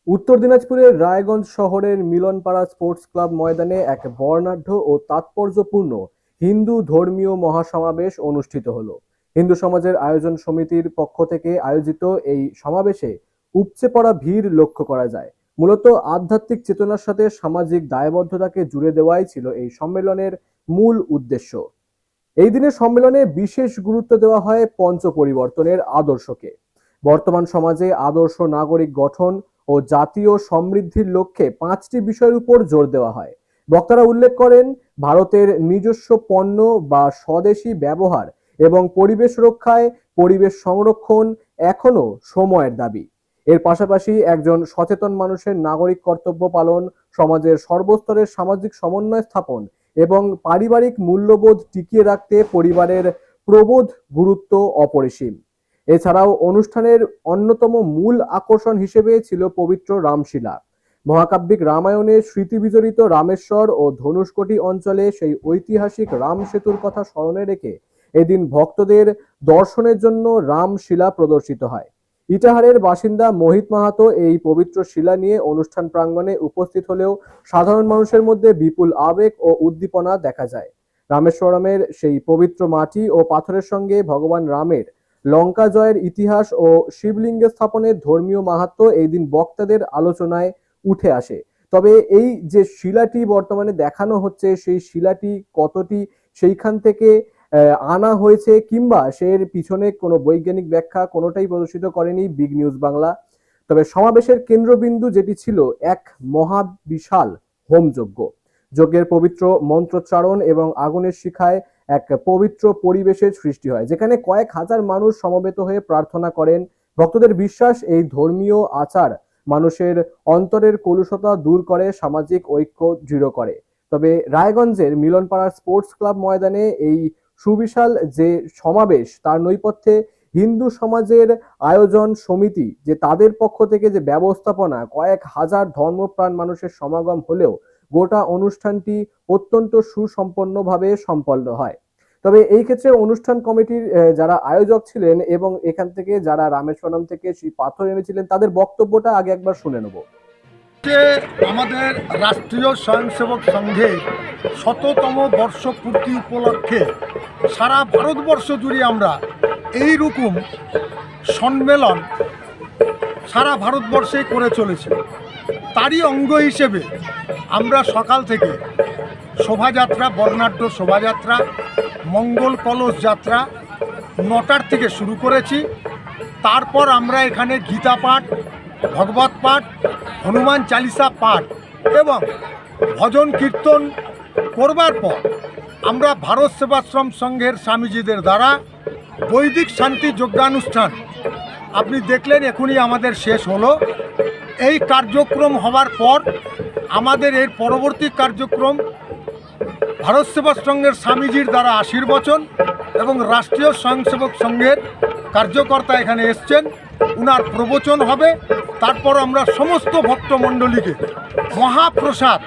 উত্তর দিনাজপুরের রায়গঞ্জ শহরের মিলনপাড়া স্পোর্টস ক্লাব ময়দানে এক বর্ণাঢ্য ও তাৎপর্যপূর্ণ হিন্দু ধর্মীয় মহাসমাবেশ অনুষ্ঠিত হলো। হিন্দু সমাজের আয়োজন সমিতির পক্ষ থেকে আয়োজিত এই সমাবেশে উপচে পড়া ভিড় লক্ষ্য করা যায়। মূলত আধ্যাত্মিক চেতনার সাথে সামাজিক দায়বদ্ধতাকে জুড়ে দেওয়াই ছিল এই সম্মেলনের মূল উদ্দেশ্য। এই দিনের সম্মেলনে বিশেষ গুরুত্ব দেওয়া হয় পঞ্চ পরিবর্তনের আদর্শকে। বর্তমান সমাজে আদর্শ নাগরিক গঠন ও জাতীয় সমৃদ্ধির লক্ষ্যে পাঁচটি বিষয়ের উপর জোর দেওয়া হয়। বক্তারা উল্লেখ করেন, ভারতের নিজস্ব পণ্য বা স্বদেশি ব্যবহার এবং পরিবেশ রক্ষায় পরিবেশ সংরক্ষণ এখনো সময়ের দাবি। এর পাশাপাশি একজন সচেতন মানুষের নাগরিক কর্তব্য পালন, সমাজের সর্বস্তরের সামাজিক সমন্বয় স্থাপন এবং পারিবারিক মূল্যবোধ টিকিয়ে রাখতে পরিবারের প্রবোধ গুরুত্ব অপরিসীম। এছাড়াও অনুষ্ঠানের অন্যতম মূল আকর্ষণ হিসেবে ছিল পবিত্র রামশিলা। মহাকাব্যিক রামায়ণে স্মৃতিবিজড়িত রামেশ্বর ও ধনুষ্কটি অঞ্চলে সেই ঐতিহাসিক রাম সেতুর কথা স্মরণে রেখে এদিন ভক্তদের দর্শনের জন্য রামশিলা প্রদর্শিত হয়। ইটাহারের বাসিন্দা মোহিত মাহাতো এই পবিত্র শিলা নিয়ে অনুষ্ঠান প্রাঙ্গণে উপস্থিত হলেও সাধারণ মানুষের মধ্যে বিপুল আবেগ ও উদ্দীপনা দেখা যায়। রামেশ্বরমের সেই পবিত্র মাটি ও পাথরের সঙ্গে ভগবান রামের লঙ্কা জয়ের ইতিহাস ও শিবলিঙ্গ স্থাপনের ধর্মীয় মাহাত্ম্য এই দিন বক্তাদের আলোচনায় উঠে আসে। তবে এই যে শিলাটি বর্তমানে দেখানো হচ্ছে, সেই শিলাটি কতটি সেইখান থেকে আনা হয়েছে কিংবা এর পিছনে কোনো বৈজ্ঞানিক ব্যাখ্যা কোনোটাই প্রদর্শিত করেনি বিগ নিউজ বাংলা। তবে সমাবেশের কেন্দ্রবিন্দু যেটি ছিল এক মহাবিশাল হোমযজ্ঞ। যজ্ঞের পবিত্র মন্ত্রোচ্চারণ এবং আগুনের শিখায় এক পবিত্র পরিবেশের সৃষ্টি হয়, যেখানে কয়েক হাজার মানুষ সমবেত হয়ে প্রার্থনা করেন। ভক্তদের বিশ্বাস, এই ধর্মীয় আচার মানুষের অন্তরের কলুষতা দূর করে, সামাজিক ঐক্য দৃঢ় করে। তবে রায়গঞ্জের মিলনপাড়ার স্পোর্টস ক্লাব ময়দানে এই সুবিশাল যে সমাবেশ, তার নৈপথ্যে হিন্দু সমাজের আয়োজন সমিতি যে তাদের পক্ষ থেকে যে ব্যবস্থাপনা, কয়েক হাজার ধর্মপ্রাণ মানুষের সমাগম হলেও গোটা অনুষ্ঠানটি অত্যন্ত সুসম্পন্নভাবে সম্পন্ন হয়। তবে এই ক্ষেত্রে অনুষ্ঠান কমিটির যারা আয়োজক ছিলেন এবং এখান থেকে যারা রামেশ্বরম থেকে সেই পাথর এনেছিলেন, তাদের বক্তব্যটা আগে একবার শুনে নেব। আমাদের রাষ্ট্রীয় স্বয়ংসেবক সংঘের ১০০তম বর্ষপূর্তি উপলক্ষে সারা ভারতবর্ষ জুড়ে আমরা এই রকম সম্মেলন সারা ভারতবর্ষে করে চলেছি। তারই অঙ্গ হিসেবে আমরা সকাল থেকে শোভাযাত্রা, বর্ণাঢ্য শোভাযাত্রা, মঙ্গল কলস যাত্রা ৯টার থেকে শুরু করেছি। তারপর আমরা এখানে গীতা পাঠ, ভগবত পাঠ, হনুমান চালিসা পাঠ এবং ভজন কীর্তন করবার পর আমরা ভারত সেবাশ্রম সংঘের স্বামীজিদের দ্বারা বৈদিক শান্তি যজ্ঞানুষ্ঠান আপনি দেখলেন এখনই আমাদের শেষ হলো। এই কার্যক্রম হওয়ার পর আমাদের এর পরবর্তী কার্যক্রম ভারত সেবাশ্রমের স্বামীজির দ্বারা আশীর্বচন এবং রাষ্ট্রীয় স্বয়ংসেবক সংঘের কার্যকর্তা এখানে এসছেন, উনার প্রবচন হবে। তারপর আমরা সমস্ত ভক্তমণ্ডলীকে মহাপ্রসাদ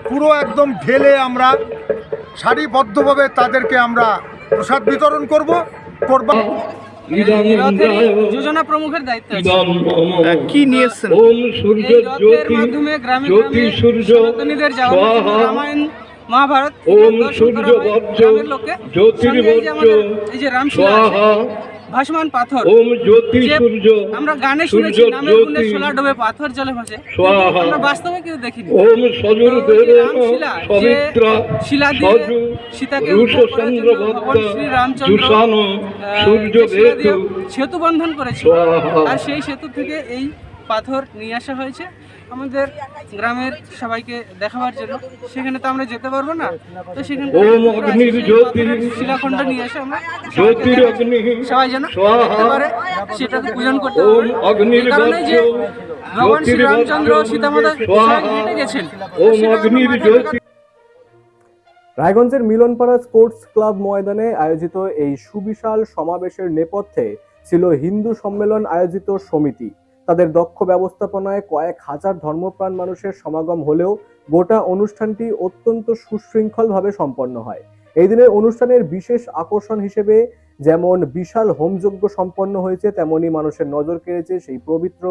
পুরো একদম ঢেলে আমরা সারিবদ্ধভাবে তাদেরকে আমরা প্রসাদ বিতরণ করব। যোজনা প্রমুখের দায়িত্ব কি নিয়েছেন? রথের মাধ্যমে গ্রামে গ্রামে সনাতনীদের যাওয়া রামায়ণ মহাভারত গ্রামের লোককে এই যে রামশিলা ভাসমান পাথর, আমরা গানে শুনেছি নামের গুণে সোলা ডোবে পাথর জলে ভাসে, আমরা বাস্তবে কেউ দেখিনি। রামশিলা যে শিলা দিয়ে সীতাকে ভগবান শ্রী রামচন্দ্র সেতু বন্ধন করেছিল, আর সেই সেতু থেকে এই পাথর নিয়ে আসা হয়েছে আমাদের গ্রামের সবাইকে দেখাবার জন্য। সেখানে তো আমরা যেতে পারবো না, তো সেখানে শিলাখণ্ড নিয়ে এসে আমরা সবাই যেন দেখতে পারে, সেটাকে পূজন করতে পারে। এই কারণে যে ভগবান শ্রী রামচন্দ্র সীতামাতা হেঁটে গেছেন। রায়গঞ্জের মিলনপাড়া স্পোর্টস ক্লাব ময়দানে আয়োজিত এই সুবিশাল সমাবেশের নেপথ্যে ছিল হিন্দু সম্মেলন আয়োজিত সমিতি। তাদের দক্ষ ব্যবস্থাপনায় কয়েক হাজার ধর্মপ্রাণ মানুষের সমাগম হলেও গোটা অনুষ্ঠানটি অত্যন্ত সুশৃঙ্খলভাবে সম্পন্ন হয়। এই দিনের অনুষ্ঠানের বিশেষ আকর্ষণ হিসেবে যেমন বিশাল হোমযজ্ঞ সম্পন্ন হয়েছে, তেমনি মানুষের নজর কেড়েছে সেই পবিত্র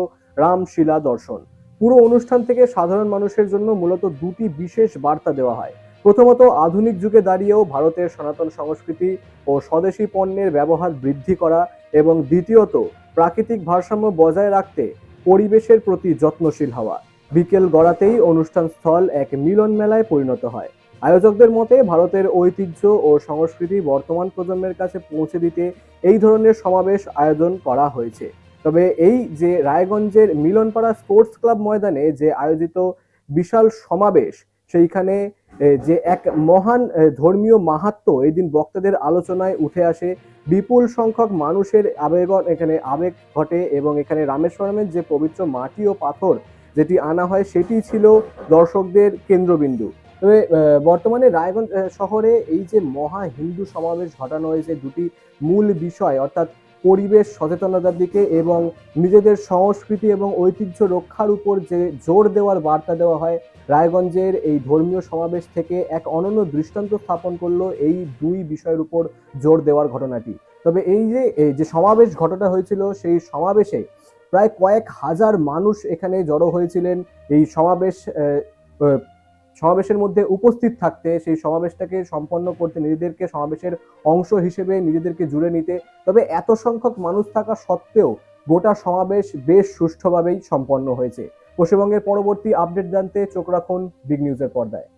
রামশিলা দর্শন। পুরো অনুষ্ঠান থেকে সাধারণ মানুষের জন্য মূলত দুটি বিশেষ বার্তা দেওয়া হয়। প্রথমত, আধুনিক যুগে দাঁড়িয়েও ভারতের সনাতন সংস্কৃতি ও স্বদেশী পণ্যের ব্যবহার বৃদ্ধি করা, এবং দ্বিতীয়ত, প্রাকৃতিক ভারসাম্য বজায় রাখতে পরিবেশের প্রতি যত্নশীল হওয়া। বিকেল গড়াতেই অনুষ্ঠান স্থল এক মিলন মেলায় পরিণত হয়। আয়োজকদের মতে, ভারতের ঐতিহ্য ও সংস্কৃতি বর্তমান প্রজন্মের কাছে পৌঁছে দিতে এই ধরনের সমাবেশ আয়োজন করা হয়েছে। তবে এই যে রায়গঞ্জের মিলনপাড়া স্পোর্টস ক্লাব ময়দানে যে আয়োজিত বিশাল সমাবেশ, সেইখানে যে এক মহান ধর্মীয় মাহাত্ম্য এই দিন বক্তাদের আলোচনায় উঠে আসে। বিপুল সংখ্যক মানুষের এখানে আবেগ ঘটে, এবং এখানে রামেশ্বরমের যে পবিত্র মাটি ও পাথর যেটি আনা হয় সেটি ছিল দর্শকদের কেন্দ্রবিন্দু। তবে বর্তমানে রায়গঞ্জ শহরে এই যে মহা হিন্দু সমাবেশ ঘটানো হয়েছে দুটি মূল বিষয়, অর্থাৎ পরিবেশ সচেতনতার দিকে এবং নিজেদের সংস্কৃতি এবং ঐতিহ্য রক্ষার উপর যে জোর দেওয়ার বার্তা দেওয়া হয়। রায়গঞ্জের এই ধর্মীয় সমাবেশ থেকে এক অনন্য দৃষ্টান্ত স্থাপন করলো এই দুই বিষয়ের উপর জোর দেওয়ার ঘটনাটি। তবে এই যে সমাবেশ ঘটনা হয়েছিল, সেই সমাবেশে প্রায় কয়েক হাজার মানুষ এখানে জড়ো হয়েছিলেন এই সমাবেশের মধ্যে উপস্থিত থাকতে, সেই সমাবেশটাকে সম্পন্ন করতে, নিজেদেরকে সমাবেশের অংশ হিসেবে নিজেদেরকে জুড়ে নিতে। তবে এত সংখ্যক মানুষ থাকা সত্ত্বেও গোটা সমাবেশ বেশ সুষ্ঠুভাবেই সম্পন্ন হয়েছে। পশ্চিমবঙ্গের পরবর্তী আপডেট জানতে চোখ রাখুন বিগ নিউজের পর্দায়।